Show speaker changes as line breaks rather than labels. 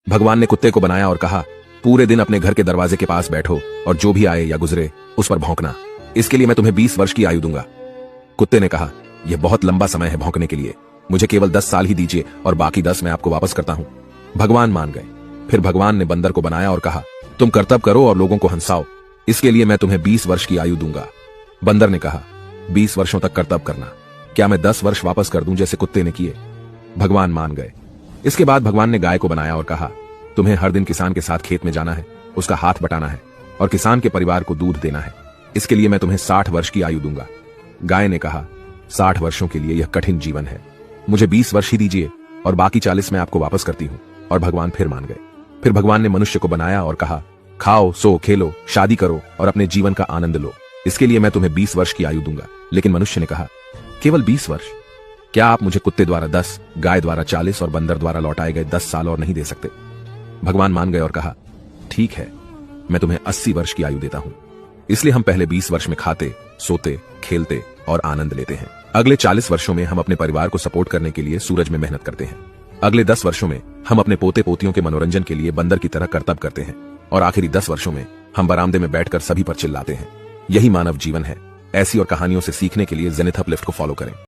भगवान ने कुत्ते को बनाया और कहा, पूरे दिन अपने घर के दरवाजे के पास बैठो और जो भी आए या गुजरे उस पर भौंकना। इसके लिए मैं तुम्हें 20 वर्ष की आयु दूंगा। कुत्ते ने कहा, यह बहुत लंबा समय है भौंकने के लिए, मुझे केवल 10 साल ही दीजिए और बाकी 10 मैं आपको वापस करता हूं। भगवान मान गए। फिर भगवान ने बंदर को बनाया और कहा, तुम कर्तव्य करो और लोगों को हंसाओ, इसके लिए मैं तुम्हें 20 वर्ष की आयु दूंगा। बंदर ने कहा, 20 वर्षों तक कर्तव्य करना, क्या मैं 10 वर्ष वापस कर दूं जैसे कुत्ते ने किए? भगवान मान गए। इसके बाद भगवान ने गाय को बनाया और कहा, तुम्हें हर दिन किसान के साथ खेत में जाना है, उसका हाथ बटाना है और किसान के परिवार को दूध देना है, इसके लिए मैं तुम्हें 60 वर्ष की आयु दूंगा। गाय ने कहा, 60 वर्षों के लिए यह कठिन जीवन है, मुझे 20 वर्ष ही दीजिए और बाकी 40 मैं आपको वापस करती हूं। और भगवान फिर मान गए। फिर भगवान ने मनुष्य को बनाया और कहा, खाओ, सो, खेलो, शादी करो और अपने जीवन का आनंद लो, इसके लिए मैं तुम्हें 20 वर्ष की आयु दूंगा। लेकिन मनुष्य ने कहा, केवल 20 वर्ष? क्या आप मुझे कुत्ते द्वारा 10, गाय द्वारा 40 और बंदर द्वारा लौटाए गए 10 साल और नहीं दे सकते? भगवान मान गए और कहा, ठीक है, मैं तुम्हें 80 वर्ष की आयु देता हूं। इसलिए हम पहले 20 वर्ष में खाते, सोते, खेलते और आनंद लेते हैं। अगले 40 वर्षों में हम अपने परिवार को सपोर्ट करने के लिए सूरज में मेहनत करते हैं। अगले 10 वर्षों में हम अपने पोते पोतियों के मनोरंजन के लिए बंदर की तरह कर्तव्य करते हैं और आखिरी 10 वर्षों में हम बरामदे में बैठकर सभी पर चिल्लाते हैं। यही मानव जीवन है। ऐसी और कहानियों से सीखने के लिए जेनिथ अपलिफ्ट को फॉलो करें।